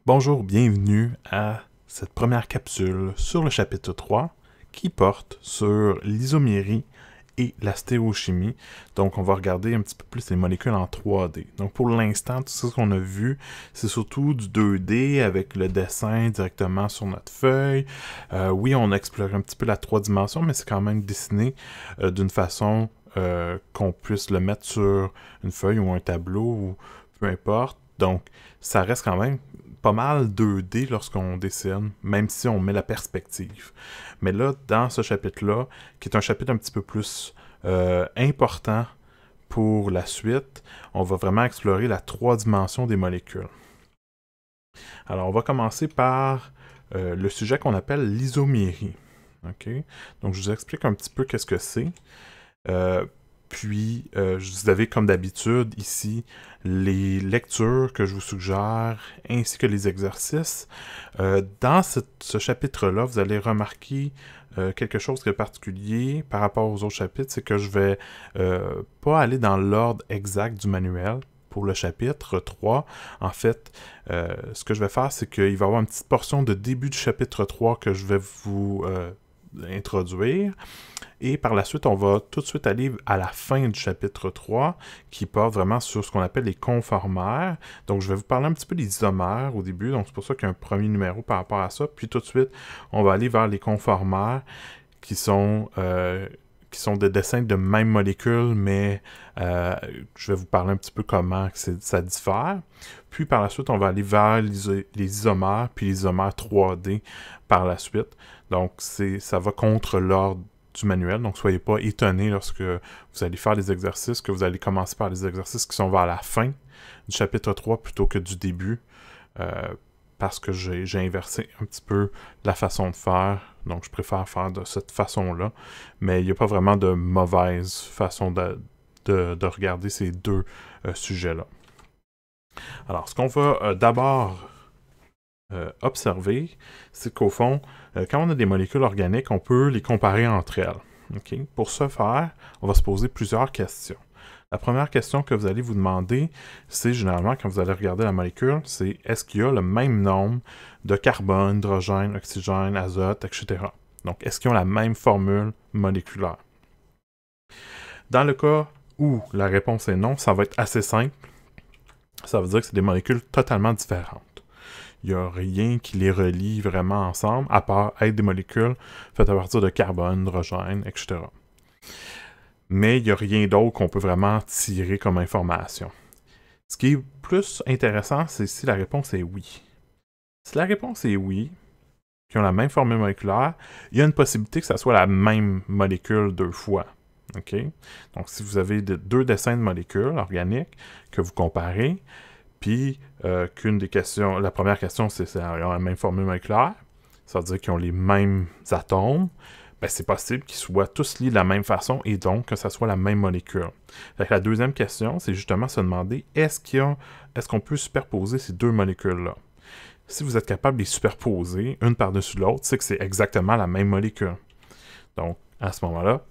Bonjour, bienvenue à cette première capsule sur le chapitre 3 qui porte sur l'isomérie et la stéréochimie. Donc, on va regarder un petit peu plus les molécules en 3D. Donc, pour l'instant, tout ce qu'on a vu, c'est surtout du 2D avec le dessin directement sur notre feuille. Oui, on a exploré un petit peu la 3 dimensions, mais c'est quand même dessiné d'une façon qu'on puisse le mettre sur une feuille ou un tableau ou peu importe. Donc, ça reste quand même pas mal 2D lorsqu'on dessine, même si on met la perspective. Mais là, dans ce chapitre-là, qui est un chapitre un petit peu plus important pour la suite, on va vraiment explorer la 3 dimensions des molécules. Alors, on va commencer par le sujet qu'on appelle l'isomérie. Okay? Donc, je vous explique un petit peu qu'est-ce que c'est. Puis, vous avez comme d'habitude ici les lectures que je vous suggère ainsi que les exercices. Dans ce chapitre-là, vous allez remarquer quelque chose de particulier par rapport aux autres chapitres, c'est que je vais pas aller dans l'ordre exact du manuel pour le chapitre 3. En fait, ce que je vais faire, c'est qu'il va y avoir une petite portion de début du chapitre 3 que je vais vous introduire. Et par la suite, on va tout de suite aller à la fin du chapitre 3, qui porte vraiment sur ce qu'on appelle les conformères. Donc, je vais vous parler un petit peu des isomères au début, donc c'est pour ça qu'il y a un premier numéro par rapport à ça. Puis tout de suite, on va aller vers les conformères, qui sont des dessins de même molécule, mais je vais vous parler un petit peu comment ça diffère. Puis par la suite, on va aller vers les isomères, puis les isomères 3D par la suite. Donc, ça va contre l'ordre du manuel, donc soyez pas étonnés lorsque vous allez faire les exercices, que vous allez commencer par les exercices qui sont vers la fin du chapitre 3 plutôt que du début, parce que j'ai inversé un petit peu la façon de faire, donc je préfère faire de cette façon-là, mais il n'y a pas vraiment de mauvaise façon de regarder ces deux sujets-là. Alors, ce qu'on va d'abord observer, c'est qu'au fond, quand on a des molécules organiques, on peut les comparer entre elles. Okay? Pour ce faire, on va se poser plusieurs questions. La première question que vous allez vous demander, c'est généralement, quand vous allez regarder la molécule, c'est est-ce qu'il y a le même nombre de carbone, hydrogène, oxygène, azote, etc. Donc, est-ce qu'ils ont la même formule moléculaire? Dans le cas où la réponse est non, ça va être assez simple. Ça veut dire que c'est des molécules totalement différentes. Il n'y a rien qui les relie vraiment ensemble, à part être des molécules faites à partir de carbone, hydrogène, etc. Mais il n'y a rien d'autre qu'on peut vraiment tirer comme information. Ce qui est plus intéressant, c'est si la réponse est oui. Si la réponse est oui, qui ont la même formule moléculaire, il y a une possibilité que ça soit la même molécule deux fois. Okay? Donc, si vous avez deux dessins de molécules organiques que vous comparez, puis qu'une des questions, la première question, c'est s'ils ont la même formule moléculaire, ça veut dire qu'ils ont les mêmes atomes, ben c'est possible qu'ils soient tous liés de la même façon et donc que ça soit la même molécule. Fait que la deuxième question, c'est justement se demander est-ce qu'on peut superposer ces deux molécules-là? Si vous êtes capable de les superposer une par-dessus l'autre, c'est que c'est exactement la même molécule. Donc, à ce moment-là,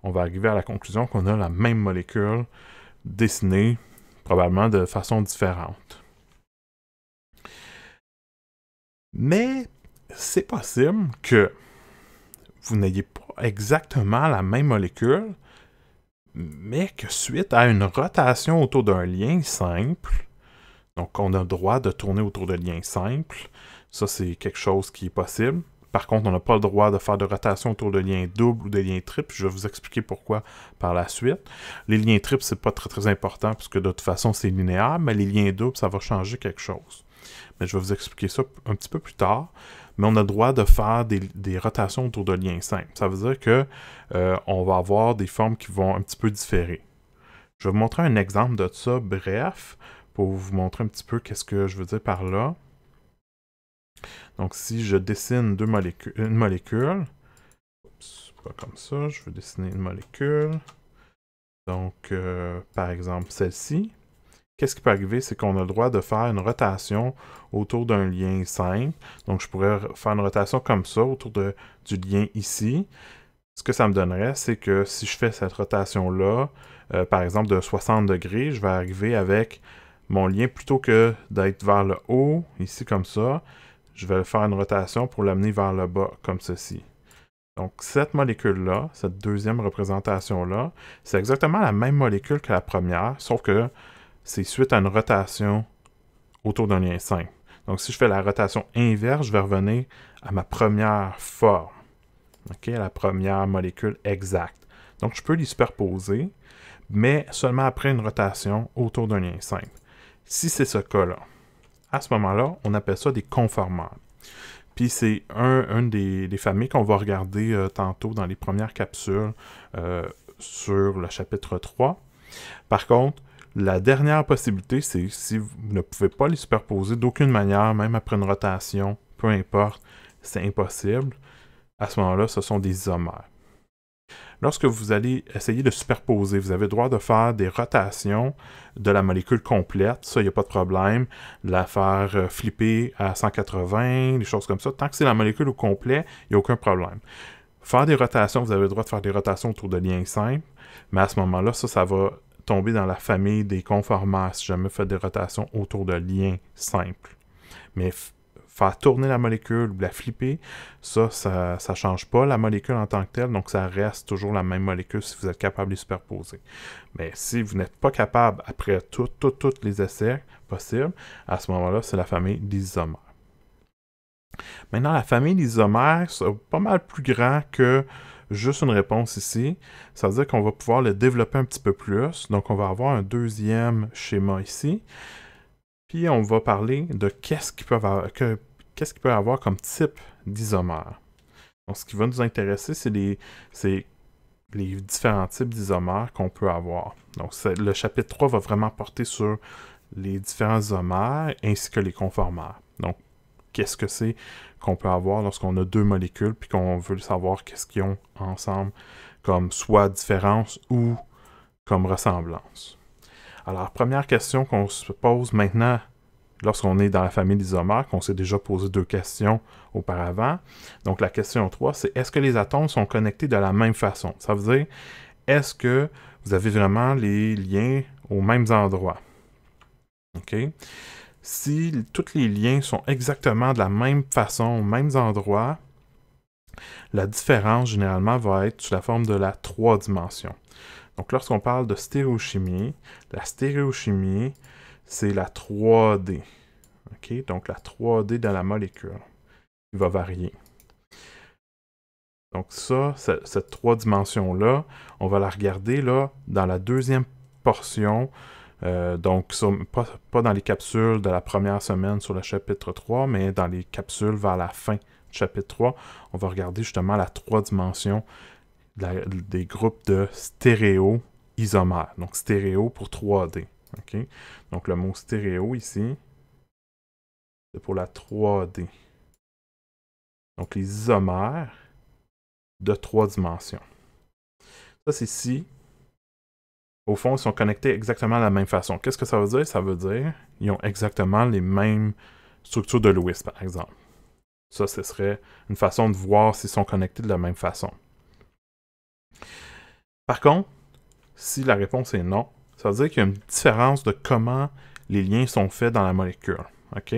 on va arriver à la conclusion qu'on a la même molécule dessinée probablement de façon différente. Mais c'est possible que vous n'ayez pas exactement la même molécule, mais que suite à une rotation autour d'un lien simple, donc on a le droit de tourner autour de liens simples, ça c'est quelque chose qui est possible. Par contre, on n'a pas le droit de faire de rotation autour de liens doubles ou de liens triples. Je vais vous expliquer pourquoi par la suite. Les liens triples, c'est pas très important puisque de toute façon, c'est linéaire, mais les liens doubles, ça va changer quelque chose. Mais je vais vous expliquer ça un petit peu plus tard. Mais on a le droit de faire des rotations autour de liens simples. Ça veut dire que on va avoir des formes qui vont un petit peu différer. Je vais vous montrer un exemple de ça, bref, pour vous montrer un petit peu qu'est-ce que je veux dire par là. Donc, si je dessine une molécule, pas comme ça, je veux dessiner une molécule. Donc, par exemple, celle-ci. Qu'est-ce qui peut arriver? C'est qu'on a le droit de faire une rotation autour d'un lien simple. Donc, je pourrais faire une rotation comme ça, autour du lien ici. Ce que ça me donnerait, c'est que si je fais cette rotation-là, par exemple de 60 degrés, je vais arriver avec mon lien, plutôt que d'être vers le haut, ici comme ça, je vais faire une rotation pour l'amener vers le bas, comme ceci. Donc, cette molécule-là, cette deuxième représentation-là, c'est exactement la même molécule que la première, sauf que c'est suite à une rotation autour d'un lien simple. Donc, si je fais la rotation inverse, je vais revenir à ma première forme, à la première molécule exacte. Donc, je peux les superposer, mais seulement après une rotation autour d'un lien simple. Si c'est ce cas-là, à ce moment-là, on appelle ça des conformeurs. Puis c'est une des familles qu'on va regarder tantôt dans les premières capsules sur le chapitre 3. Par contre, la dernière possibilité, c'est si vous ne pouvez pas les superposer d'aucune manière, même après une rotation, peu importe, c'est impossible. À ce moment-là, ce sont des isomères. Lorsque vous allez essayer de superposer, vous avez le droit de faire des rotations de la molécule complète. Ça, il n'y a pas de problème. La faire flipper à 180, des choses comme ça. Tant que c'est la molécule au complet, il n'y a aucun problème. Faire des rotations, vous avez le droit de faire des rotations autour de liens simples. Mais à ce moment-là, ça va tomber dans la famille des conformeurs si jamais vous faites des rotations autour de liens simples. Mais faire tourner la molécule ou la flipper, ça ne change pas la molécule en tant que telle, donc ça reste toujours la même molécule si vous êtes capable de les superposer. Mais si vous n'êtes pas capable, après tous les essais possibles, à ce moment-là, c'est la famille des isomères. Maintenant, la famille des isomères, c'est pas mal plus grand que juste une réponse ici. Ça veut dire qu'on va pouvoir le développer un petit peu plus. Donc, on va avoir un deuxième schéma ici. Puis, on va parler de qu'est-ce qu'il peut avoir comme type d'isomère. Donc, ce qui va nous intéresser, c'est les différents types d'isomères qu'on peut avoir. Donc, le chapitre 3 va vraiment porter sur les différents isomères ainsi que les conformeurs. Donc, qu'est-ce que c'est qu'on peut avoir lorsqu'on a deux molécules puis qu'on veut savoir qu'est-ce qu'ils ont ensemble comme soit différence ou comme ressemblance. Alors, première question qu'on se pose maintenant lorsqu'on est dans la famille d'isomères, qu'on s'est déjà posé 2 questions auparavant. Donc, la question 3, c'est est-ce que les atomes sont connectés de la même façon? Ça veut dire, est-ce que vous avez vraiment les liens aux mêmes endroits? OK? Si tous les liens sont exactement de la même façon, aux mêmes endroits, la différence, généralement, va être sous la forme de la 3 dimensions. Donc, lorsqu'on parle de stéréochimie, la stéréochimie, c'est la 3D. OK? Donc, la 3D de la molécule qui va varier. Donc, cette 3 dimensions-là, on va la regarder là, dans la deuxième portion. Donc, pas dans les capsules de la première semaine sur le chapitre 3, mais dans les capsules vers la fin du chapitre 3, on va regarder justement la 3 dimensions des groupes de stéréo-isomères. Donc, stéréo pour 3D. Okay? Donc, le mot stéréo ici, c'est pour la 3D. Donc, les isomères de 3 dimensions. Ça, c'est si, au fond, ils sont connectés exactement de la même façon. Qu'est-ce que ça veut dire? Ça veut dire qu'ils ont exactement les mêmes structures de Lewis, par exemple. Ça, ce serait une façon de voir s'ils sont connectés de la même façon. Par contre, si la réponse est non, ça veut dire qu'il y a une différence de comment les liens sont faits dans la molécule. OK?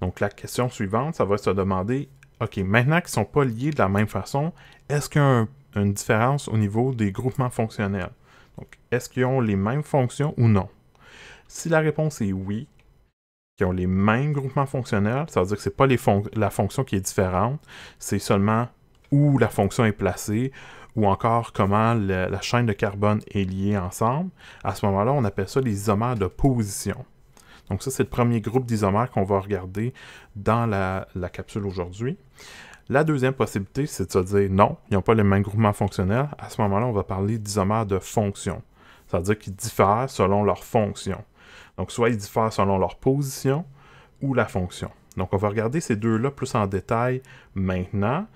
Donc, la question suivante, ça va se demander, OK, maintenant qu'ils ne sont pas liés de la même façon, est-ce qu'il y a une différence au niveau des groupements fonctionnels? Donc, est-ce qu'ils ont les mêmes fonctions ou non? Si la réponse est oui, qu'ils ont les mêmes groupements fonctionnels, ça veut dire que ce n'est pas la fonction qui est différente, c'est seulement où la fonction est placée, ou encore comment la chaîne de carbone est liée ensemble. À ce moment-là, on appelle ça les isomères de position. Donc ça, c'est le premier groupe d'isomères qu'on va regarder dans la capsule aujourd'hui. La deuxième possibilité, c'est de se dire non, ils n'ont pas les mêmes groupements fonctionnels. À ce moment-là, on va parler d'isomères de fonction. Ça veut dire qu'ils diffèrent selon leur fonction. Donc, soit ils diffèrent selon leur position ou la fonction. Donc, on va regarder ces deux-là plus en détail maintenant.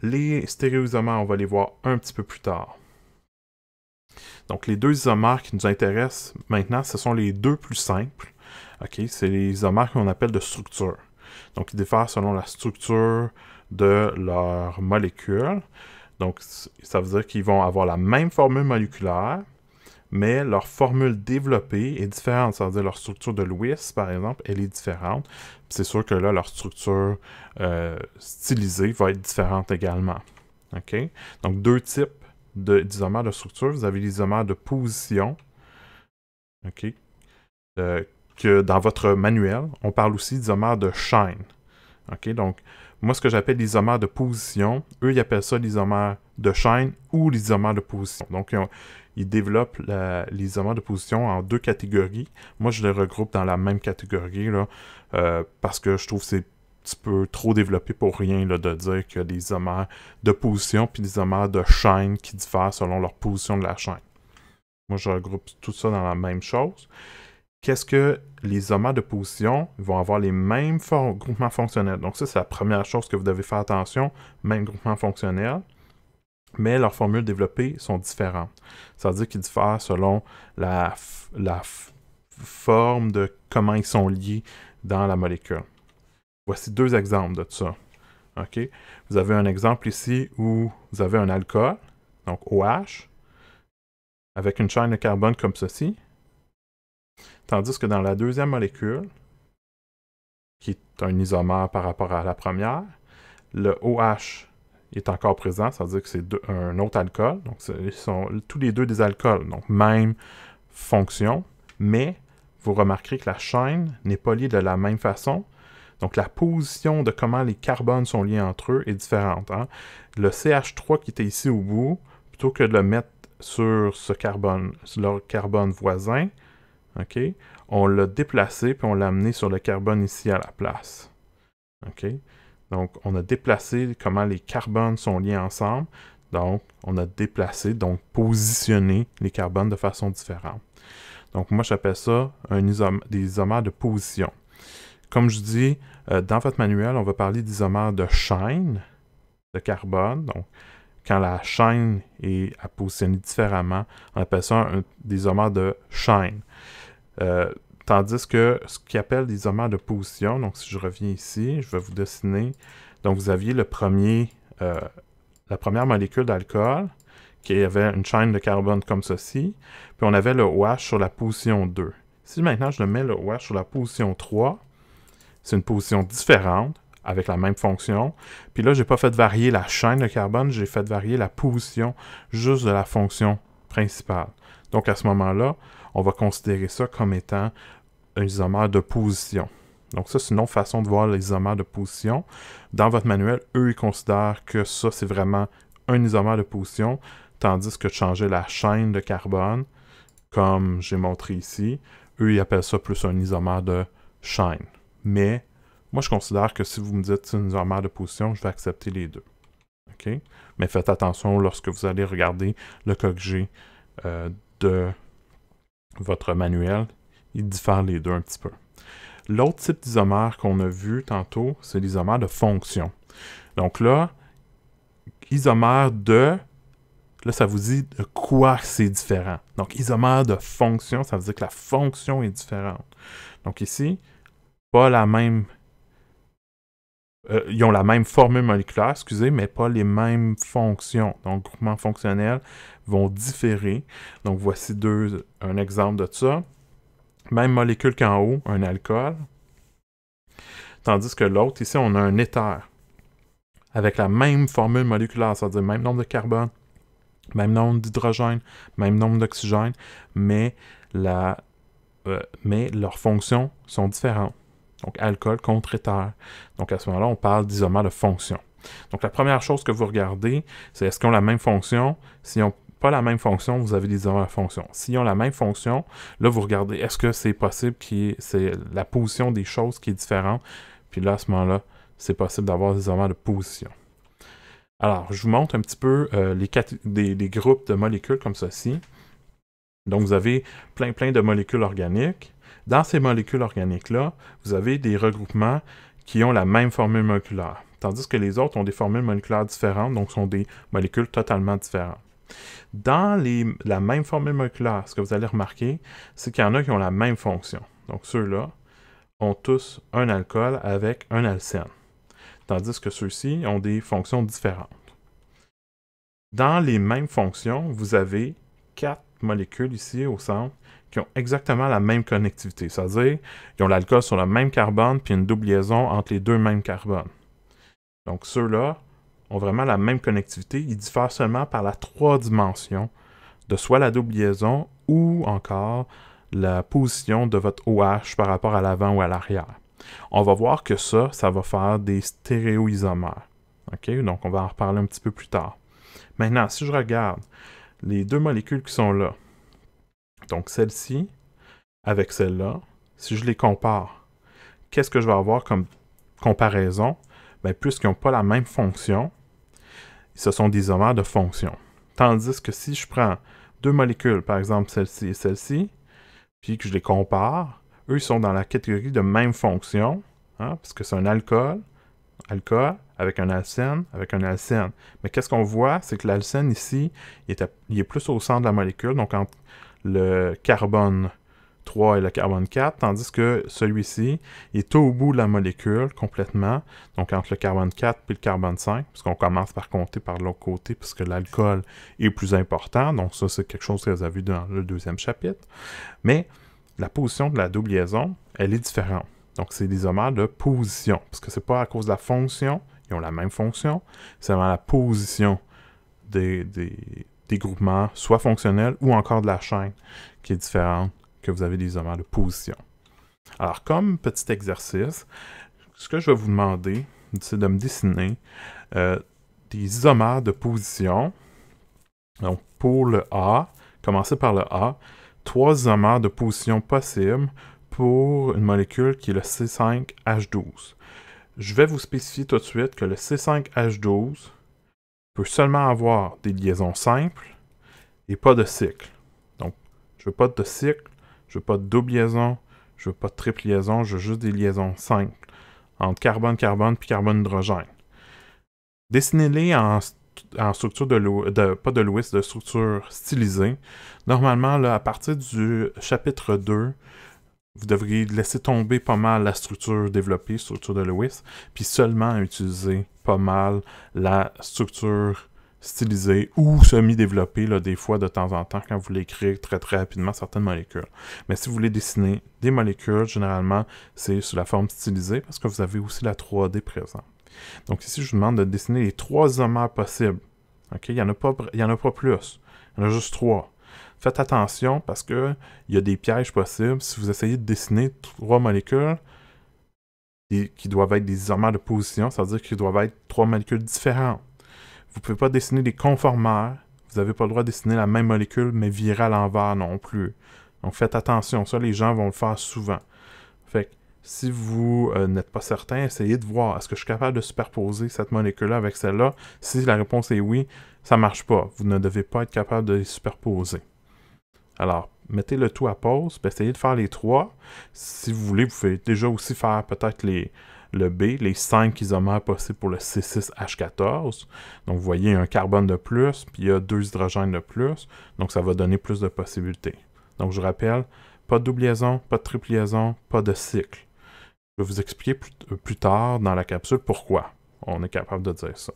Les stéréoisomères, on va les voir un petit peu plus tard. Donc, les deux isomères qui nous intéressent maintenant, ce sont les deux plus simples. OK? C'est les isomères qu'on appelle de structure. Donc, ils diffèrent selon la structure de leur molécule. Donc, ça veut dire qu'ils vont avoir la même formule moléculaire, mais leur formule développée est différente. C'est-à-dire leur structure de Lewis, par exemple, elle est différente. C'est sûr que là, leur structure stylisée va être différente également. OK? Donc, deux types d'isomères de structure. Vous avez l'isomère de position. OK? Que dans votre manuel, on parle aussi d'isomère de chaîne. OK? Donc, moi, ce que j'appelle l'isomère de position, eux, ils appellent ça l'isomère de chaîne ou l'isomère de position. Donc, ils développent l'isomère de position en deux catégories. Moi, je les regroupe dans la même catégorie, là, parce que je trouve que c'est un petit peu trop développé pour rien là, de dire qu'il y a des isomères de position puis des isomères de chaîne qui diffèrent selon leur position de la chaîne. Moi, je regroupe tout ça dans la même chose. Qu'est-ce que les isomères de position vont avoir les mêmes groupements fonctionnels. Donc ça, c'est la première chose que vous devez faire attention, même groupement fonctionnel, mais leurs formules développées sont différentes. Ça veut dire qu'ils diffèrent selon la forme de comment ils sont liés dans la molécule. Voici deux exemples de ça. Okay? Vous avez un exemple ici où vous avez un alcool, donc OH, avec une chaîne de carbone comme ceci. Tandis que dans la deuxième molécule, qui est un isomère par rapport à la première, le OH est encore présent, ça veut dire que c'est un autre alcool. Donc, ils sont tous les deux des alcools, donc même fonction, mais vous remarquerez que la chaîne n'est pas liée de la même façon. Donc, la position de comment les carbones sont liés entre eux est différente. Hein? Le CH3 qui était ici au bout, plutôt que de le mettre sur ce carbone, sur leur carbone voisin, OK? On l'a déplacé, puis on l'a amené sur le carbone ici à la place. OK? Donc, on a déplacé comment les carbones sont liés ensemble. Donc, on a déplacé, donc positionné les carbones de façon différente. Donc, moi, j'appelle ça des isomères de position. Comme je dis, dans votre manuel, on va parler d'isomères de chaîne de carbone. Donc, quand la chaîne est à positionner différemment, on appelle ça des isomères de chaîne. Tandis que ce qu'ils appellent des isomères de position, donc si je reviens ici, je vais vous dessiner. Donc vous aviez la première molécule d'alcool qui avait une chaîne de carbone comme ceci, puis on avait le OH sur la position 2. Si maintenant je mets le OH sur la position 3, c'est une position différente avec la même fonction. Puis là, je n'ai pas fait varier la chaîne de carbone, j'ai fait varier la position juste de la fonction principale. Donc à ce moment-là, on va considérer ça comme étant un isomère de position. Donc ça, c'est une autre façon de voir les isomères de position. Dans votre manuel, eux, ils considèrent que ça, c'est vraiment un isomère de position, tandis que de changer la chaîne de carbone, comme j'ai montré ici, eux, ils appellent ça plus un isomère de chaîne. Mais moi, je considère que si vous me dites que c'est un isomère de position, je vais accepter les deux. OK? Mais faites attention lorsque vous allez regarder le COGG de votre manuel, il diffère les deux un petit peu. L'autre type d'isomère qu'on a vu tantôt, c'est l'isomère de fonction. Donc là, isomère de... Là, ça vous dit de quoi c'est différent. Donc, isomère de fonction, ça veut dire que la fonction est différente. Donc ici, pas la même... ils ont la même formule moléculaire, excusez, mais pas les mêmes fonctions. Donc, groupements fonctionnels vont différer. Donc, voici un exemple de ça. Même molécule qu'en haut, un alcool. Tandis que l'autre, ici, on a un éther. Avec la même formule moléculaire, c'est-à-dire même nombre de carbone, même nombre d'hydrogène, même nombre d'oxygène, mais leurs fonctions sont différentes. Donc, alcool contre éther. Donc, à ce moment-là, on parle d'isomère de fonction. Donc, la première chose que vous regardez, c'est est-ce qu'ils ont la même fonction? S'ils n'ont pas la même fonction, vous avez des isomères de fonction. S'ils ont la même fonction, là, vous regardez, est-ce que c'est possible c'est la position des choses qui est différente? Puis là, à ce moment-là, c'est possible d'avoir des isomères de position. Alors, je vous montre un petit peu les groupes de molécules comme ceci. Donc, vous avez plein de molécules organiques. Dans ces molécules organiques-là, vous avez des regroupements qui ont la même formule moléculaire, tandis que les autres ont des formules moléculaires différentes, donc sont des molécules totalement différentes. Dans la même formule moléculaire, ce que vous allez remarquer, c'est qu'il y en a qui ont la même fonction. Donc, ceux-là ont tous un alcool avec un alcène, tandis que ceux-ci ont des fonctions différentes. Dans les mêmes fonctions, vous avez 4 molécules ici au centre qui ont exactement la même connectivité. C'est-à-dire qu'ils ont l'alcool sur le même carbone puis une double liaison entre les deux mêmes carbones. Donc ceux-là ont vraiment la même connectivité. Ils diffèrent seulement par la 3 dimensions de soit la double liaison ou encore la position de votre OH par rapport à l'avant ou à l'arrière. On va voir que ça va faire des stéréoisomères. OK? Donc on va en reparler un petit peu plus tard. Maintenant, si je regarde les deux molécules qui sont là, donc celle-ci avec celle-là, si je les compare, qu'est-ce que je vais avoir comme comparaison? Bien, puisqu'ils n'ont pas la même fonction, ce sont des isomères de fonction. Tandis que si je prends deux molécules, par exemple celle-ci et celle-ci, puis que je les compare, eux, ils sont dans la catégorie de même fonction, hein, parce que c'est un alcool avec un alcène, avec un alcène. Mais qu'est-ce qu'on voit? C'est que l'alcène ici, il est plus au centre de la molécule, donc entre le carbone 3 et le carbone 4, tandis que celui-ci est au bout de la molécule complètement, donc entre le carbone 4 et le carbone 5, parce qu'on commence par compter par l'autre côté, puisque l'alcool est plus important, donc ça c'est quelque chose que vous avez vu dans le deuxième chapitre. Mais la position de la double liaison, elle est différente. Donc c'est des isomères de position, parce que c'est pas à cause de la fonction, ils ont la même fonction, c'est vraiment la position des groupements, soit fonctionnels ou encore de la chaîne, qui est différente, que vous avez des isomères de position. Alors, comme petit exercice, ce que je vais vous demander, c'est de me dessiner des isomères de position. Donc, pour le A, commencez par le A, 3 isomères de position possibles pour une molécule qui est le C5H12. Je vais vous spécifier tout de suite que le C5H12 peut seulement avoir des liaisons simples et pas de cycle. Donc, je veux pas de cycle, je veux pas de double liaison, je veux pas de triple liaison, je veux juste des liaisons simples entre carbone-carbone puis carbone-hydrogène. Dessinez-les en structure pas de Lewis, de structure stylisée. Normalement, là, à partir du chapitre 2, vous devriez laisser tomber pas mal la structure développée, structure de Lewis, puis seulement utiliser pas mal la structure stylisée ou semi-développée, là, des fois, de temps en temps, quand vous voulez écrire très très rapidement certaines molécules. Mais si vous voulez dessiner des molécules, généralement, c'est sous la forme stylisée, parce que vous avez aussi la 3D présente. Donc ici, je vous demande de dessiner les 3 isomères possibles. Okay? Il n'y en a pas plus. Il y en a juste 3. Faites attention parce qu'il y a des pièges possibles. Si vous essayez de dessiner 3 molécules qui doivent être des isomères de position, ça veut dire qu'ils doivent être 3 molécules différentes. Vous ne pouvez pas dessiner des conformères. Vous n'avez pas le droit de dessiner la même molécule, mais virer à l'envers non plus. Donc faites attention. Ça, les gens vont le faire souvent. Fait que si vous n'êtes pas certain, essayez de voir, est-ce que je suis capable de superposer cette molécule-là avec celle-là? Si la réponse est oui, ça ne marche pas. Vous ne devez pas être capable de les superposer. Alors, mettez le tout à pause, puis essayez de faire les 3. Si vous voulez, vous pouvez déjà aussi faire peut-être le B, les 5 isomères possibles pour le C6H14. Donc, vous voyez, un carbone de plus, puis il y a 2 hydrogènes de plus. Donc, ça va donner plus de possibilités. Donc, je rappelle, pas de double liaison, pas de triple liaison, pas de cycle. Je vais vous expliquer plus tard dans la capsule pourquoi on est capable de dire ça.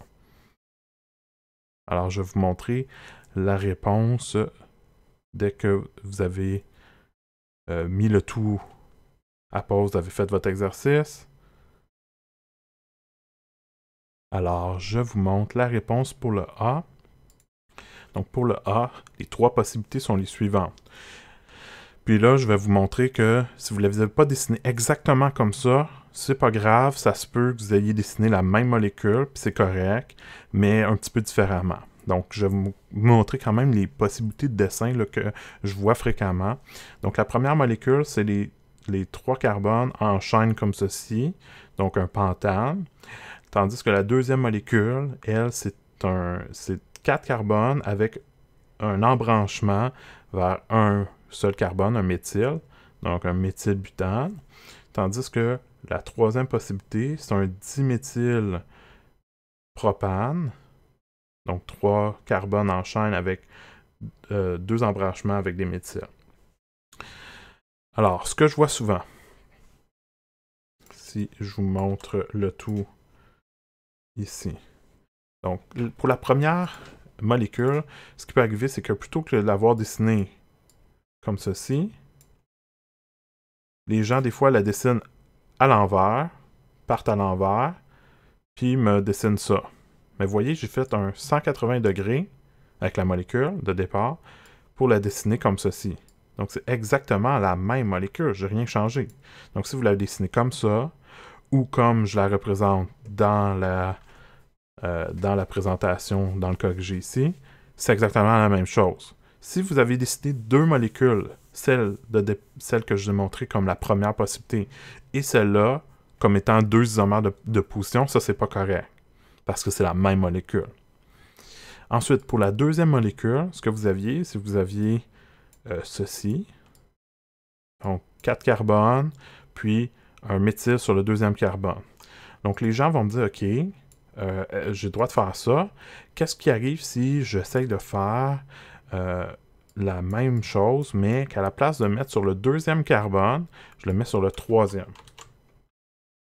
Alors, je vais vous montrer la réponse dès que vous avez mis le tout à pause, vous avez fait votre exercice. Alors, je vous montre la réponse pour le A. Donc, pour le A, les 3 possibilités sont les suivantes. Puis là, je vais vous montrer que si vous ne les avez pas dessinées exactement comme ça, c'est pas grave, ça se peut que vous ayez dessiné la même molécule, puis c'est correct, mais un petit peu différemment. Donc, je vais vous montrer quand même les possibilités de dessin là, que je vois fréquemment. Donc, la première molécule, c'est les 3 carbones en chaîne comme ceci, donc un pentane. Tandis que la deuxième molécule, elle, c'est 4 carbones avec un embranchement vers un seul carbone, un méthyle, donc un méthylbutane. Tandis que la troisième possibilité, c'est un diméthylpropane, donc 3 carbones en chaîne avec 2 embranchements avec des méthyles. Alors, ce que je vois souvent, si je vous montre le tout ici. Donc, pour la première molécule, ce qui peut arriver, c'est que plutôt que de l'avoir dessinée comme ceci, les gens, des fois, la dessinent à l'envers, partent à l'envers, puis me dessinent ça. Mais vous voyez, j'ai fait un 180 degrés avec la molécule de départ pour la dessiner comme ceci. Donc, c'est exactement la même molécule, je n'ai rien changé. Donc, si vous la dessinez comme ça, ou comme je la représente dans la présentation, dans le cas que j'ai ici, c'est exactement la même chose. Si vous avez dessiné deux molécules, celle que je vous ai montrée comme la première possibilité, et celle-là comme étant deux isomères de position, ça, c'est pas correct, parce que c'est la même molécule. Ensuite, pour la deuxième molécule, ce que vous aviez, si vous aviez ceci, donc 4 carbones, puis un méthyle sur le deuxième carbone. Donc, les gens vont me dire, OK, j'ai le droit de faire ça. Qu'est-ce qui arrive si j'essaye de faire la même chose, mais qu'à la place de mettre sur le deuxième carbone, je le mets sur le troisième.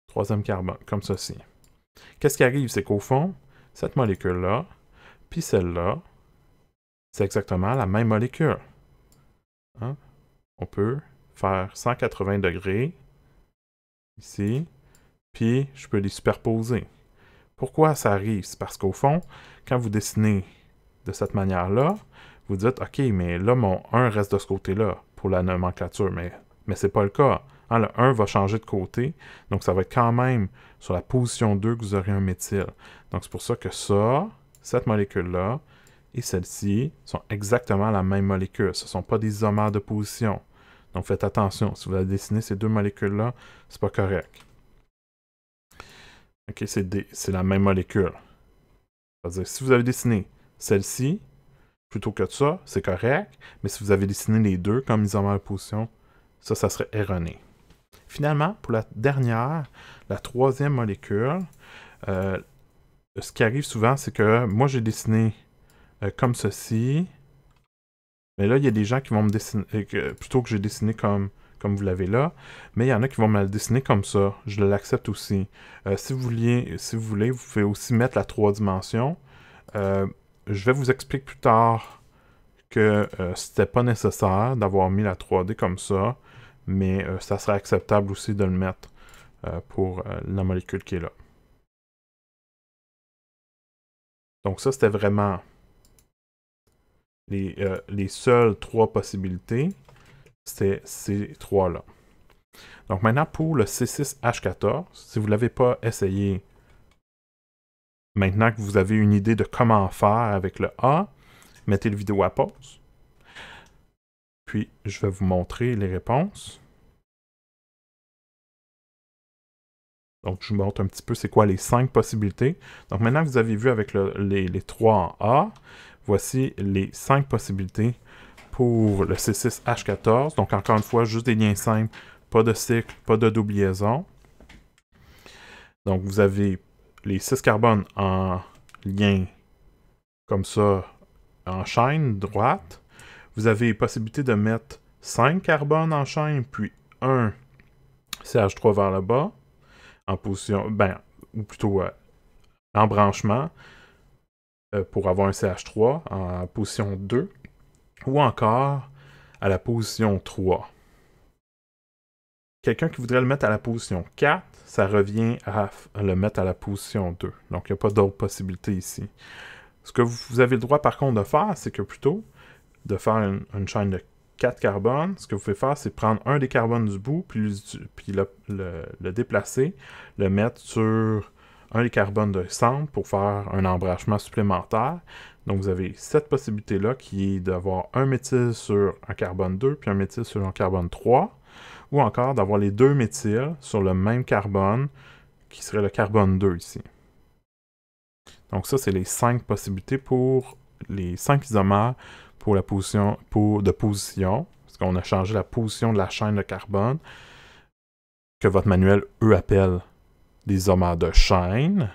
Troisième carbone, comme ceci. Qu'est-ce qui arrive? C'est qu'au fond, cette molécule-là, puis celle-là, c'est exactement la même molécule. Hein? On peut faire 180 degrés ici, puis je peux les superposer. Pourquoi ça arrive? C'est parce qu'au fond, quand vous dessinez de cette manière-là, vous dites, OK, mais là, mon 1 reste de ce côté-là pour la nomenclature, mais ce n'est pas le cas. Hein, le 1 va changer de côté, donc ça va être quand même sur la position 2 que vous aurez un méthyle. Donc c'est pour ça que ça, cette molécule-là, et celle-ci sont exactement la même molécule. Ce ne sont pas des isomères de position. Donc faites attention, si vous allez dessiner ces deux molécules-là, c'est pas correct. OK, c'est la même molécule. C'est-à-dire, si vous avez dessiné celle-ci, plutôt que ça, c'est correct, mais si vous avez dessiné les deux comme isomères de position, ça serait erroné. Finalement, pour la dernière, la troisième molécule, ce qui arrive souvent, c'est que moi, j'ai dessiné comme ceci, mais là, il y a des gens qui vont me dessiner, plutôt que j'ai dessiné comme vous l'avez là, mais il y en a qui vont me le dessiner comme ça. Je l'accepte aussi. Si vous voulez, vous pouvez aussi mettre la 3 dimensions. Je vais vous expliquer plus tard que c'était pas nécessaire d'avoir mis la 3D comme ça, mais ça serait acceptable aussi de le mettre pour la molécule qui est là. Donc ça, c'était vraiment les seules 3 possibilités. C'était ces 3-là. Donc maintenant, pour le C6H14, si vous ne l'avez pas essayé, maintenant que vous avez une idée de comment faire avec le A, mettez la vidéo à pause. Puis, je vais vous montrer les réponses. Donc, je vous montre un petit peu c'est quoi les 5 possibilités. Donc, maintenant que vous avez vu avec les 3 en A, voici les 5 possibilités pour le C6H14. Donc, encore une fois, juste des liens simples, pas de cycle, pas de double liaison. Donc, vous avez les 6 carbones en lien comme ça, en chaîne droite. Vous avez possibilité de mettre 5 carbones en chaîne, puis un CH3 vers le bas, en position, ou plutôt en branchement, pour avoir un CH3 en position 2, ou encore à la position 3. Quelqu'un qui voudrait le mettre à la position 4, ça revient à le mettre à la position 2. Donc, il n'y a pas d'autre possibilité ici. Ce que vous avez le droit, par contre, de faire, c'est que plutôt de faire une chaîne de 4 carbones, ce que vous pouvez faire, c'est prendre un des carbones du bout, puis le déplacer, le mettre sur un des carbones de centre pour faire un embranchement supplémentaire. Donc, vous avez cette possibilité-là qui est d'avoir un méthyle sur un carbone 2, puis un méthyle sur un carbone 3, ou encore d'avoir les deux méthyles sur le même carbone, qui serait le carbone 2 ici. Donc ça, c'est les 5 possibilités pour les 5 isomères pour la position, de position, parce qu'on a changé la position de la chaîne de carbone, que votre manuel, eux, appelle des isomères de chaîne.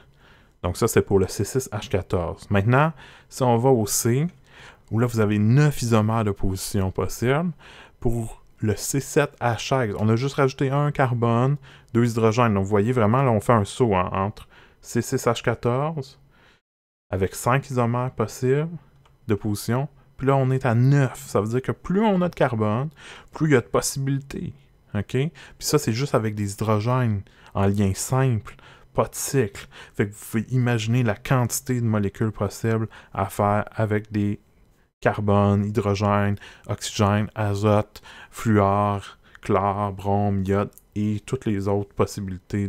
Donc ça, c'est pour le C6H14. Maintenant, si on va au C, où là, vous avez 9 isomères de position possibles, pour le C7H16, on a juste rajouté un carbone, 2 hydrogènes. Donc vous voyez vraiment, là, on fait un saut entre C6H14 avec 5 isomères possibles de position. Puis là, on est à 9. Ça veut dire que plus on a de carbone, plus il y a de possibilités. OK? Puis ça, c'est juste avec des hydrogènes en lien simple, pas de cycle. Fait que vous pouvez imaginer la quantité de molécules possibles à faire avec des carbone, hydrogène, oxygène, azote, fluor, chlore, brome, iode et toutes les autres possibilités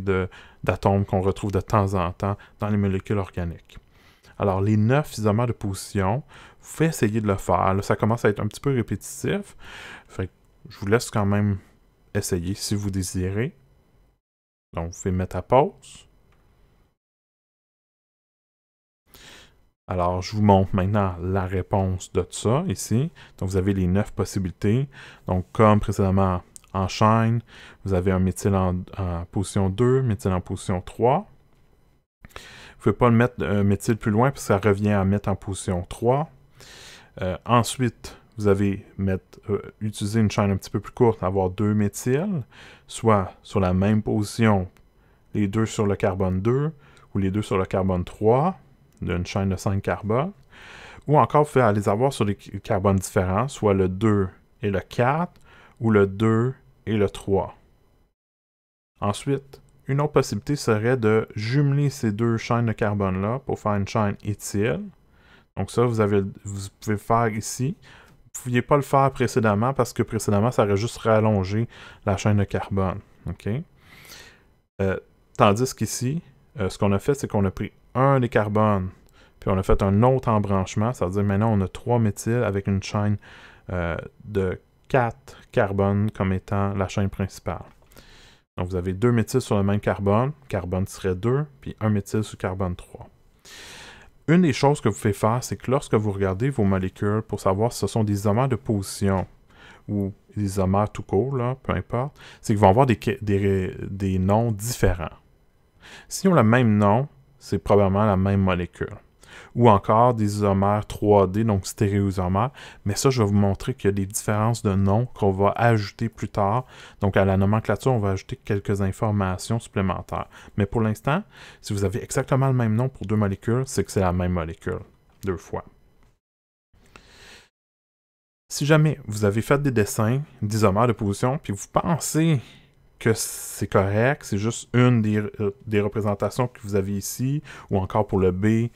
d'atomes qu'on retrouve de temps en temps dans les molécules organiques. Alors, les 9 isomères de position, vous pouvez essayer de le faire. Là, ça commence à être un petit peu répétitif. Fait que je vous laisse quand même essayer si vous désirez. Donc, vous pouvez mettre à pause. Alors, je vous montre maintenant la réponse de tout ça ici. Donc, vous avez les 9 possibilités. Donc, comme précédemment en chaîne, vous avez un méthyle en position 2, méthyle en position 3. Vous ne pouvez pas le mettre méthyle plus loin parce que ça revient à mettre en position 3. Ensuite, vous avez utiliser une chaîne un petit peu plus courte, avoir 2 méthyles, soit sur la même position, les 2 sur le carbone 2 ou les 2 sur le carbone 3 d'une chaîne de 5 carbones, ou encore vous pouvez les avoir sur des carbones différents, soit le 2 et le 4, ou le 2 et le 3. Ensuite, une autre possibilité serait de jumeler ces 2 chaînes de carbone-là pour faire une chaîne éthyle. Donc ça, vous pouvez le faire ici. Vous ne pouviez pas le faire précédemment parce que précédemment, ça aurait juste rallongé la chaîne de carbone. Okay? Tandis qu'ici, ce qu'on a fait, c'est qu'on a pris un des carbones, puis on a fait un autre embranchement, ça veut dire maintenant on a 3 méthyles avec une chaîne de 4 carbones comme étant la chaîne principale. Donc vous avez 2 méthyles sur le même carbone, serait 2, puis 1 méthyle sur carbone 3. Une des choses que vous pouvez faire, c'est que lorsque vous regardez vos molécules pour savoir si ce sont des isomères de position ou des isomères tout court, là, peu importe, c'est qu'ils vont avoir des noms différents. S'ils ont le même nom, c'est probablement la même molécule. Ou encore des isomères 3D, donc stéréoisomères. Mais ça, je vais vous montrer qu'il y a des différences de noms qu'on va ajouter plus tard. Donc, à la nomenclature, on va ajouter quelques informations supplémentaires. Mais pour l'instant, si vous avez exactement le même nom pour 2 molécules, c'est que c'est la même molécule, 2 fois. Si jamais vous avez fait des dessins d'isomères de position, puis vous pensez que c'est correct, c'est juste une des représentations que vous avez ici, ou encore pour le B,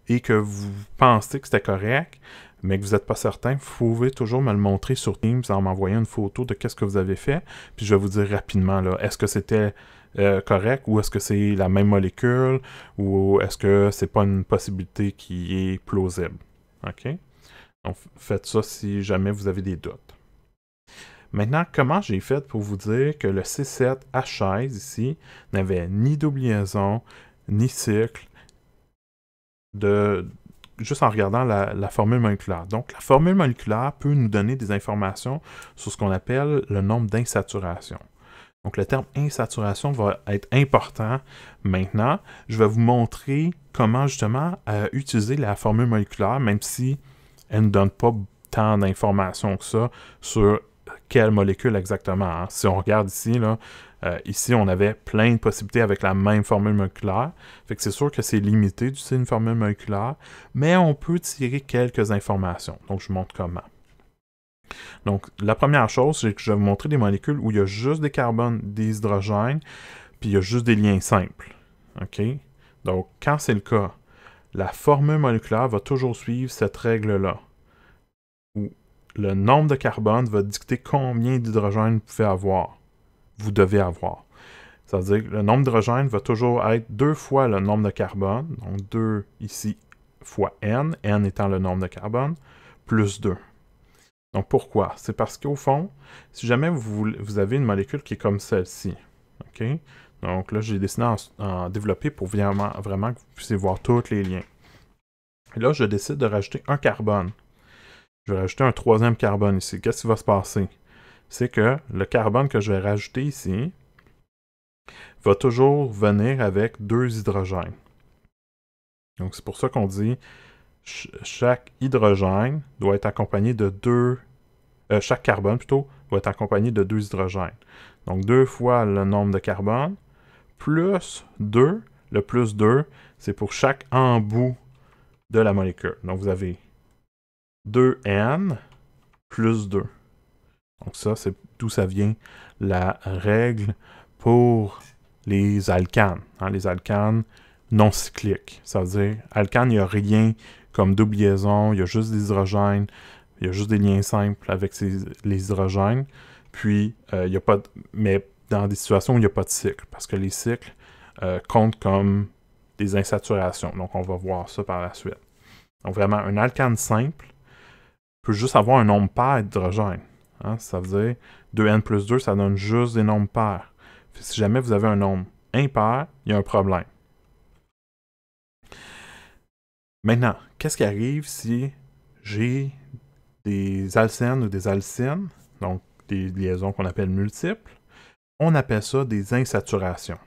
et que vous pensez que c'était correct, mais que vous n'êtes pas certain, vous pouvez toujours me le montrer sur Teams en m'envoyant une photo de qu'est-ce que vous avez fait, puis je vais vous dire rapidement, là, est-ce que c'était correct, ou est-ce que c'est la même molécule, ou est-ce que c'est pas une possibilité qui est plausible. OK? Donc, faites ça si jamais vous avez des doutes. Maintenant, comment j'ai fait pour vous dire que le C7H16 ici n'avait ni double liaison, ni cycle, juste en regardant la formule moléculaire. Donc, la formule moléculaire peut nous donner des informations sur ce qu'on appelle le nombre d'insaturations. Donc, le terme insaturation va être important maintenant. Je vais vous montrer comment justement utiliser la formule moléculaire, même si elle ne donne pas tant d'informations que ça sur quelle molécule exactement. Hein. Si on regarde ici, là, ici, on avait plein de possibilités avec la même formule moléculaire. Fait que c'est sûr que c'est limité d'utiliser une formule moléculaire, mais on peut tirer quelques informations. Donc, je vous montre comment. Donc, la première chose, c'est que je vais vous montrer des molécules où il y a juste des carbones, des hydrogènes, puis il y a juste des liens simples. OK? Donc, quand c'est le cas, la formule moléculaire va toujours suivre cette règle-là, où le nombre de carbone va dicter combien d'hydrogène vous devez avoir. Ça veut dire que le nombre d'hydrogène va toujours être 2 fois le nombre de carbone, donc 2 ici fois n étant le nombre de carbone, plus 2. Donc pourquoi? C'est parce qu'au fond, si jamais vous avez une molécule qui est comme celle-ci, OK? Donc là, j'ai décidé en développer pour vraiment que vous puissiez voir tous les liens. Et là, je décide de rajouter un carbone. Je vais rajouter un 3e carbone ici. Qu'est-ce qui va se passer? C'est que le carbone que je vais rajouter ici va toujours venir avec 2 hydrogènes. Donc, c'est pour ça qu'on dit chaque hydrogène doit être accompagné de 2... chaque carbone, plutôt, doit être accompagné de 2 hydrogènes. Donc, 2 fois le nombre de carbone, plus 2 Le plus 2, c'est pour chaque embout de la molécule. Donc, vous avez 2N plus 2. Donc, ça, c'est d'où ça vient la règle pour les alcanes. Hein, les alcanes non cycliques. Ça veut dire, alcane, il n'y a rien comme double liaison, il y a juste des hydrogènes, il y a juste des liens simples avec les hydrogènes. Puis, il y a pas mais dans des situations où il n'y a pas de cycle, parce que les cycles comptent comme des insaturations. Donc, on va voir ça par la suite. Donc, vraiment, un alcane simple peut juste avoir un nombre pair d'hydrogène. Hein? Ça veut dire 2N plus 2, ça donne juste des nombres pairs. Si jamais vous avez un nombre impair, il y a un problème. Maintenant, qu'est-ce qui arrive si j'ai des alcènes ou des alcynes, donc des liaisons qu'on appelle multiples? On appelle ça des insaturations,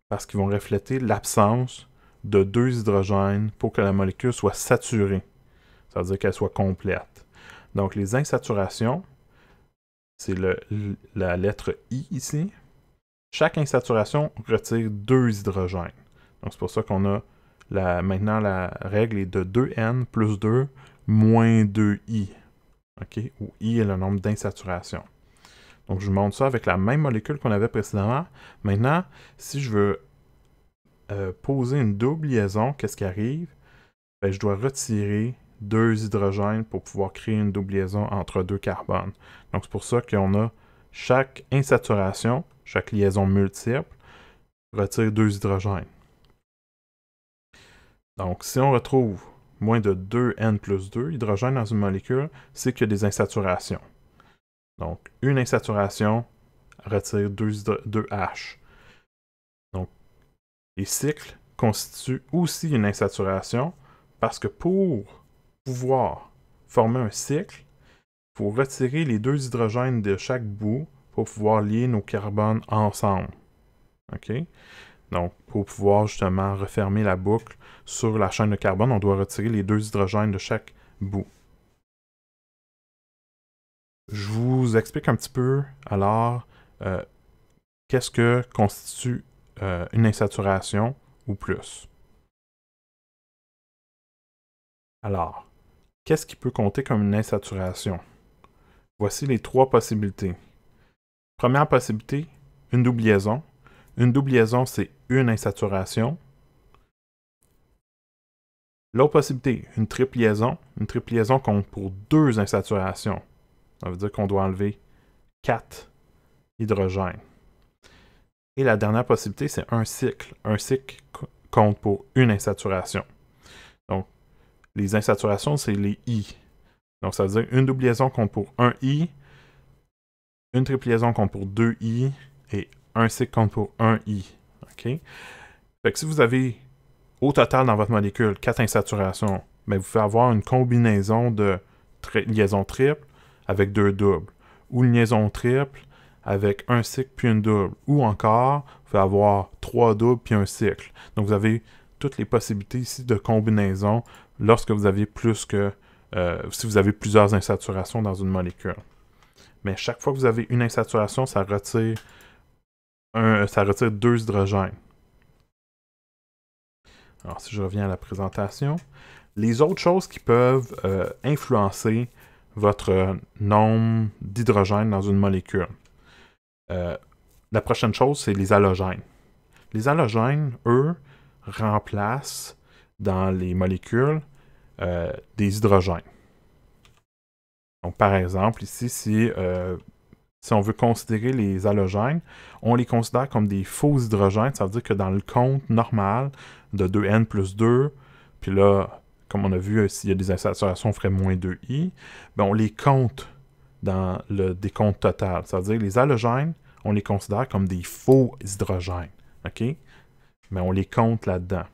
parce qu'ils vont refléter l'absence de 2 hydrogènes pour que la molécule soit saturée. Ça veut dire qu'elle soit complète. Donc, les insaturations, c'est la lettre I ici. Chaque insaturation retire 2 hydrogènes. Donc, c'est pour ça qu'on a maintenant la règle est de 2N plus 2 moins 2I. OK? Où I est le nombre d'insaturations. Donc, je vous montre ça avec la même molécule qu'on avait précédemment. Maintenant, si je veux poser une double liaison, qu'est-ce qui arrive? Ben, je dois retirer 2 hydrogènes pour pouvoir créer une double liaison entre 2 carbones. Donc, c'est pour ça qu'on a chaque insaturation, chaque liaison multiple, retire 2 hydrogènes. Donc, si on retrouve moins de 2N plus 2 hydrogènes dans une molécule, c'est qu'il y a des insaturations. Donc, une insaturation retire 2H. Donc, les cycles constituent aussi une insaturation parce que pour pouvoir former un cycle, il faut retirer les 2 hydrogènes de chaque bout pour pouvoir lier nos carbones ensemble. OK? Donc, pour pouvoir justement refermer la boucle sur la chaîne de carbone, on doit retirer les 2 hydrogènes de chaque bout. Je vous explique un petit peu alors qu'est-ce que constitue une insaturation ou plus. Alors, qu'est-ce qui peut compter comme une insaturation? Voici les 3 possibilités. Première possibilité, une double liaison. Une double liaison, c'est une insaturation. L'autre possibilité, une triple liaison. Une triple liaison compte pour 2 insaturations. Ça veut dire qu'on doit enlever 4 hydrogènes. Et la dernière possibilité, c'est un cycle. Un cycle compte pour une insaturation. Donc, les insaturations, c'est les I. Donc, ça veut dire une double liaison compte pour un I, une triple liaison compte pour 2 I, et un cycle compte pour 1 I. OK? Fait que si vous avez au total dans votre molécule 4 insaturations, ben vous pouvez avoir une combinaison de liaisons triples avec 2 doubles, ou une liaison triple avec un cycle puis une double, ou encore, vous pouvez avoir 3 doubles puis un cycle. Donc vous avez toutes les possibilités ici de combinaison lorsque vous avez plus que si vous avez plusieurs insaturations dans une molécule. Mais chaque fois que vous avez une insaturation, ça retire 2 hydrogènes. Alors, si je reviens à la présentation, les autres choses qui peuvent influencer votre nombre d'hydrogènes dans une molécule. La prochaine chose, c'est les halogènes. Les halogènes, eux, remplacent dans les molécules des hydrogènes. Donc, par exemple, ici, si on veut considérer les halogènes, on les considère comme des faux hydrogènes. Ça veut dire que dans le compte normal de 2N plus 2, puis là, comme on a vu, s'il y a des insaturations, on ferait moins 2I, ben on les compte dans le décompte total. Ça veut dire que les halogènes, on les considère comme des faux hydrogènes. OK? Mais on les compte là-dedans.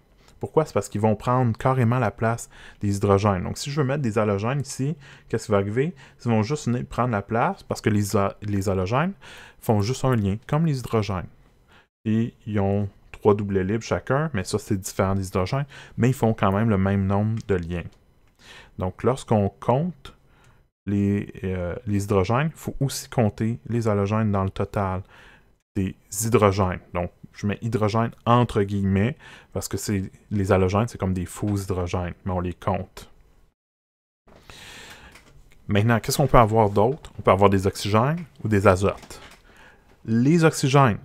Pourquoi? C'est parce qu'ils vont prendre carrément la place des hydrogènes. Donc, si je veux mettre des halogènes ici, qu'est-ce qui va arriver? Ils vont juste prendre la place parce que les halogènes font juste un lien, comme les hydrogènes. Et ils ont 3 doublets libres chacun, mais ça, c'est différent des hydrogènes, mais ils font quand même le même nombre de liens. Donc, lorsqu'on compte les hydrogènes, il faut aussi compter les halogènes dans le total. des hydrogènes. Donc, je mets hydrogène entre guillemets, parce que les halogènes, c'est comme des faux hydrogènes, mais on les compte. Maintenant, qu'est-ce qu'on peut avoir d'autre? On peut avoir des oxygènes ou des azotes. Les oxygènes,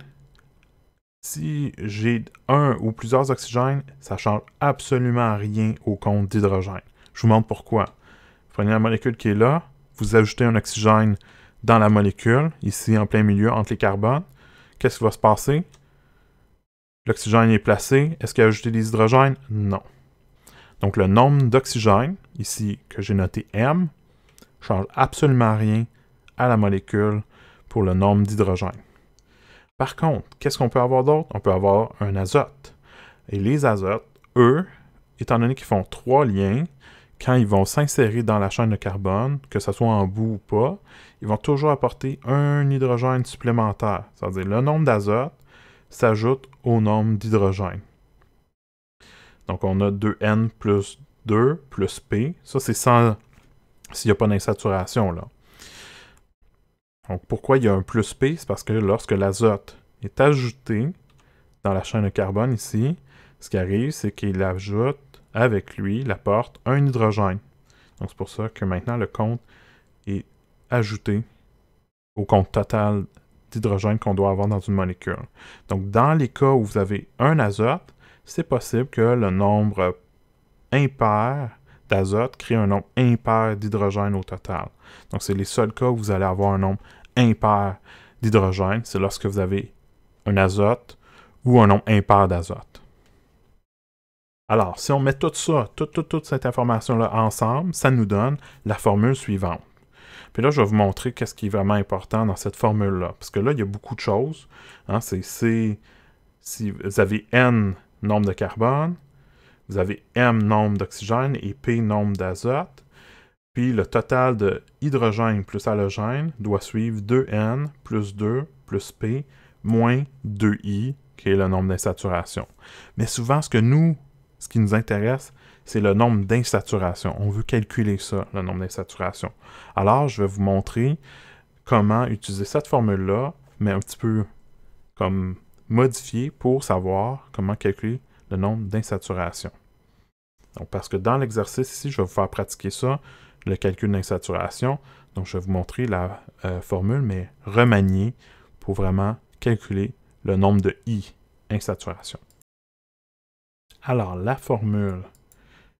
si j'ai un ou plusieurs oxygènes, ça ne change absolument rien au compte d'hydrogène. Je vous montre pourquoi. Prenez la molécule qui est là, vous ajoutez un oxygène dans la molécule, ici en plein milieu, entre les carbones. Qu'est-ce qui va se passer? L'oxygène est placé. Est-ce qu'il a ajouté des hydrogènes? Non. Donc le nombre d'oxygène, ici que j'ai noté M, ne change absolument rien à la molécule pour le nombre d'hydrogène. Par contre, qu'est-ce qu'on peut avoir d'autre? On peut avoir un azote. Et les azotes, eux, étant donné qu'ils font 3 liens, quand ils vont s'insérer dans la chaîne de carbone, que ce soit en bout ou pas, ils vont toujours apporter un hydrogène supplémentaire. C'est-à-dire le nombre d'azote s'ajoute au nombre d'hydrogène. Donc on a 2N plus 2 plus P. Ça, c'est sans s'il n'y a pas d'insaturation, là. Donc, pourquoi il y a un plus P? C'est parce que lorsque l'azote est ajouté dans la chaîne de carbone ici, ce qui arrive, c'est qu'il ajoute avec lui, il apporte un hydrogène. Donc, c'est pour ça que maintenant, le compte est ajouté au compte total d'hydrogène qu'on doit avoir dans une molécule. Donc, dans les cas où vous avez un azote, c'est possible que le nombre impair d'azote crée un nombre impair d'hydrogène au total. Donc, c'est les seuls cas où vous allez avoir un nombre impair d'hydrogène, c'est lorsque vous avez un azote ou un nombre impair d'azote. Alors, si on met tout ça, toute cette information-là ensemble, ça nous donne la formule suivante. Puis là, je vais vous montrer qu'est-ce qui est vraiment important dans cette formule-là. Parce que là, il y a beaucoup de choses. Hein, si vous avez N nombre de carbone, vous avez M nombre d'oxygène et P nombre d'azote. Puis le total de hydrogène plus halogène doit suivre 2N plus 2 plus P moins 2I, qui est le nombre d'insaturation. Mais souvent, ce qui nous intéresse, c'est le nombre d'insaturations. On veut calculer ça, le nombre d'insaturations. Alors, je vais vous montrer comment utiliser cette formule-là, mais un petit peu comme modifiée pour savoir comment calculer le nombre d'insaturations. Donc, parce que dans l'exercice ici, je vais vous faire pratiquer ça, le calcul d'insaturation. Donc, je vais vous montrer la formule, mais remaniée pour vraiment calculer le nombre de I, insaturation. Alors, la formule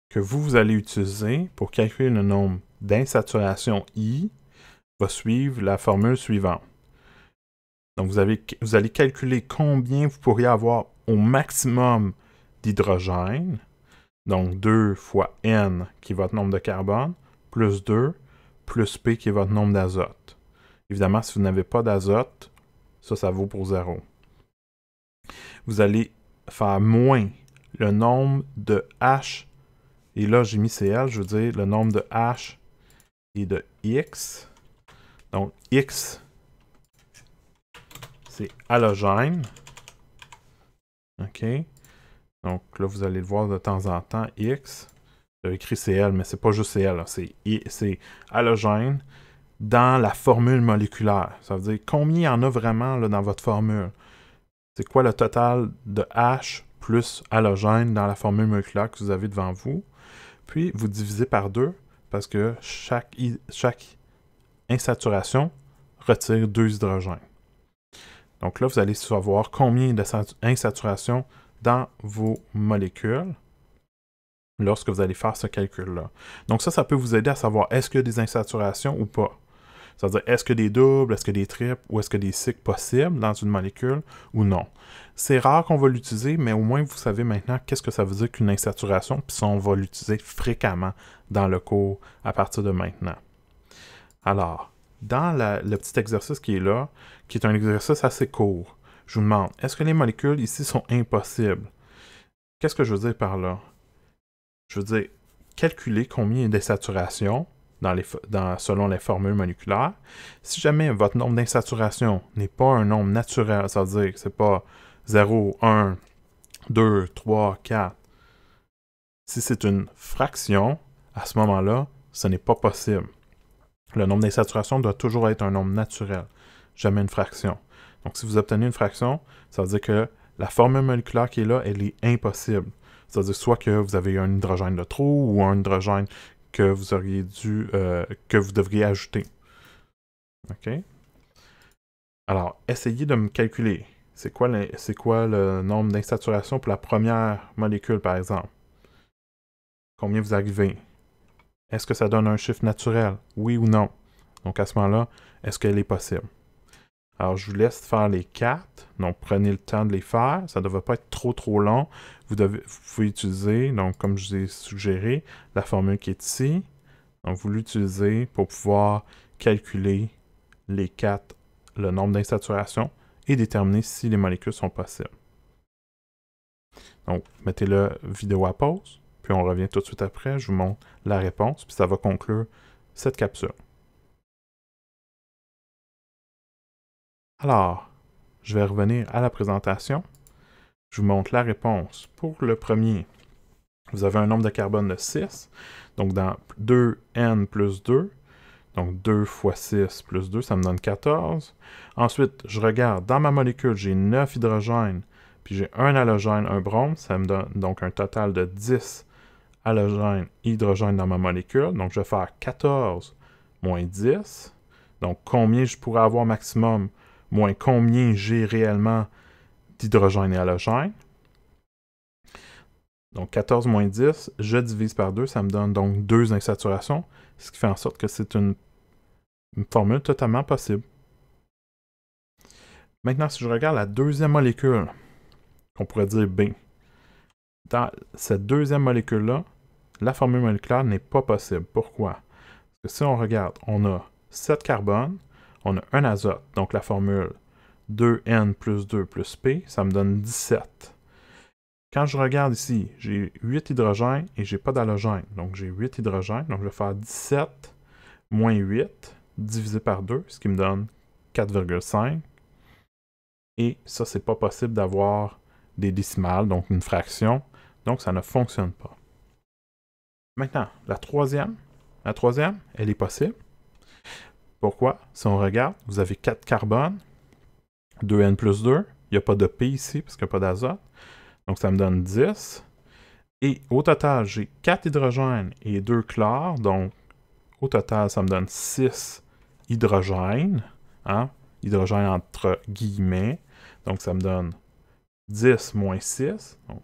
que vous allez utiliser pour calculer le nombre d'insaturation I va suivre la formule suivante. Donc, vous allez calculer combien vous pourriez avoir au maximum d'hydrogène. Donc, 2 fois N, qui est votre nombre de carbone, plus 2, plus P, qui est votre nombre d'azote. Évidemment, si vous n'avez pas d'azote, ça vaut pour 0. Vous allez faire moins le nombre de H, et là, j'ai mis CL, je veux dire le nombre de H et de X. Donc, X, c'est halogène. OK? Donc là, vous allez le voir de temps en temps, X. J'avais écrit CL, mais c'est pas juste CL, c'est halogène dans la formule moléculaire. Ça veut dire combien il y en a vraiment là, dans votre formule. C'est quoi le total de H plus halogène dans la formule moléculaire que vous avez devant vous. Puis, vous divisez par 2 parce que chaque insaturation retire 2 hydrogènes. Donc là, vous allez savoir combien d'insaturation dans vos molécules lorsque vous allez faire ce calcul-là. Donc ça peut vous aider à savoir est-ce qu'il y a des insaturations ou pas. C'est-à-dire, est-ce que des doubles, est-ce que des triples ou est-ce que des cycles possibles dans une molécule ou non. C'est rare qu'on va l'utiliser, mais au moins vous savez maintenant qu'est-ce que ça veut dire qu'une insaturation, puis ça, on va l'utiliser fréquemment dans le cours à partir de maintenant. Alors, dans le petit exercice qui est là, qui est un exercice assez court, je vous demande, est-ce que les molécules ici sont impossibles? Qu'est-ce que je veux dire par là? Je veux dire, calculer combien il y a d'insaturation selon les formules moléculaires. Si jamais votre nombre d'insaturation n'est pas un nombre naturel, ça veut dire que ce n'est pas 0, 1, 2, 3, 4. Si c'est une fraction, à ce moment-là, ce n'est pas possible. Le nombre d'insaturation doit toujours être un nombre naturel, jamais une fraction. Donc, si vous obtenez une fraction, ça veut dire que la formule moléculaire qui est là, elle est impossible. C'est-à-dire soit que vous avez un hydrogène de trop ou un hydrogène que vous auriez dû, que vous devriez ajouter. OK? Alors, essayez de me calculer. C'est quoi le nombre d'insaturations pour la première molécule, par exemple? Combien vous arrivez? Est-ce que ça donne un chiffre naturel? Oui ou non? Donc, à ce moment-là, est-ce qu'elle est possible? Alors, je vous laisse faire les 4. Donc, prenez le temps de les faire. Ça ne devrait pas être trop long. Vous pouvez utiliser, donc, comme je vous ai suggéré, la formule qui est ici. Donc, vous l'utilisez pour pouvoir calculer les 4, le nombre d'insaturations et déterminer si les molécules sont possibles. Donc, mettez la vidéo à pause, puis on revient tout de suite après. Je vous montre la réponse, puis ça va conclure cette capsule. Alors, je vais revenir à la présentation. Je vous montre la réponse. Pour le premier, vous avez un nombre de carbone de 6. Donc, dans 2n plus 2, donc 2 fois 6 plus 2, ça me donne 14. Ensuite, je regarde, dans ma molécule, j'ai 9 hydrogènes, puis j'ai un halogène, un brome. Ça me donne donc un total de 10 halogènes et hydrogènes dans ma molécule. Donc, je vais faire 14 moins 10. Donc, combien je pourrais avoir maximum moins combien j'ai réellement d'hydrogène et halogène. Donc 14 moins 10, je divise par 2, ça me donne donc 2 insaturations, ce qui fait en sorte que c'est une formule totalement possible. Maintenant, si je regarde la deuxième molécule, qu'on pourrait dire B, dans cette deuxième molécule-là, la formule moléculaire n'est pas possible. Pourquoi? Parce que si on regarde, on a 7 carbone, on a un azote, donc la formule 2n plus 2 plus P, ça me donne 17. Quand je regarde ici, j'ai 8 hydrogènes et j'ai pas d'halogène. Donc j'ai 8 hydrogènes, donc je vais faire 17 moins 8 divisé par 2, ce qui me donne 4,5. Et ça, c'est pas possible d'avoir des décimales, donc une fraction. Donc ça ne fonctionne pas. Maintenant, la troisième, elle est possible. Pourquoi? Si on regarde, vous avez 4 carbones, 2n plus 2, il n'y a pas de P ici parce qu'il n'y a pas d'azote. Donc ça me donne 10. Et au total, j'ai 4 hydrogènes et 2 chlores. Donc au total, ça me donne 6 hydrogènes. Hein? Hydrogène entre guillemets. Donc ça me donne 10 moins 6. Donc,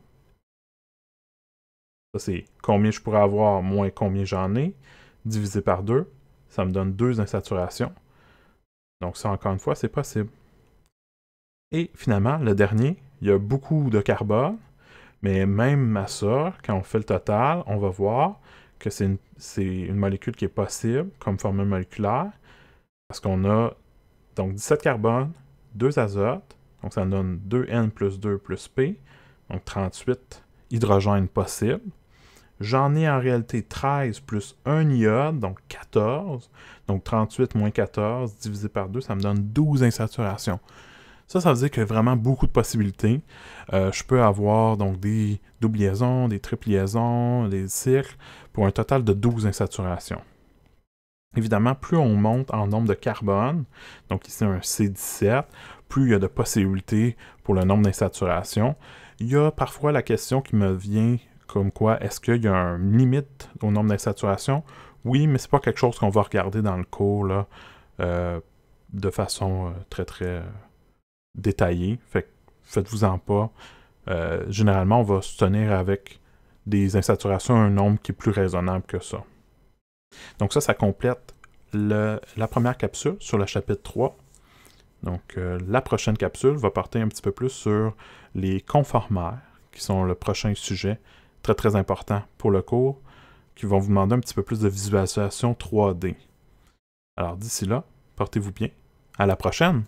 ça, c'est combien je pourrais avoir moins combien j'en ai. Divisé par 2, ça me donne 2 insaturations. Donc ça, encore une fois, c'est possible. Et finalement, le dernier, il y a beaucoup de carbone, mais même à ça, quand on fait le total, on va voir que c'est une molécule qui est possible comme formule moléculaire, parce qu'on a donc 17 carbone, 2 azotes, donc ça donne 2n plus 2 plus P, donc 38 hydrogènes possibles. J'en ai en réalité 13 plus 1 iode, donc 14, donc 38 moins 14 divisé par 2, ça me donne 12 insaturations. Ça veut dire qu'il y a vraiment beaucoup de possibilités. Je peux avoir donc des doubles liaisons, des triples liaisons, des cycles, pour un total de 12 insaturations. Évidemment, plus on monte en nombre de carbone, donc ici un C17, plus il y a de possibilités pour le nombre d'insaturations. Il y a parfois la question qui me vient comme quoi, est-ce qu'il y a une limite au nombre d'insaturations? Oui, mais c'est pas quelque chose qu'on va regarder dans le cours là, de façon très détaillé, fait que faites-vous-en pas. Généralement, on va se tenir avec des insaturations à un nombre qui est plus raisonnable que ça. Donc ça complète la première capsule sur le chapitre 3. Donc la prochaine capsule va porter un petit peu plus sur les conformères, qui sont le prochain sujet très important pour le cours, qui vont vous demander un petit peu plus de visualisation 3D. Alors d'ici là, portez-vous bien. À la prochaine!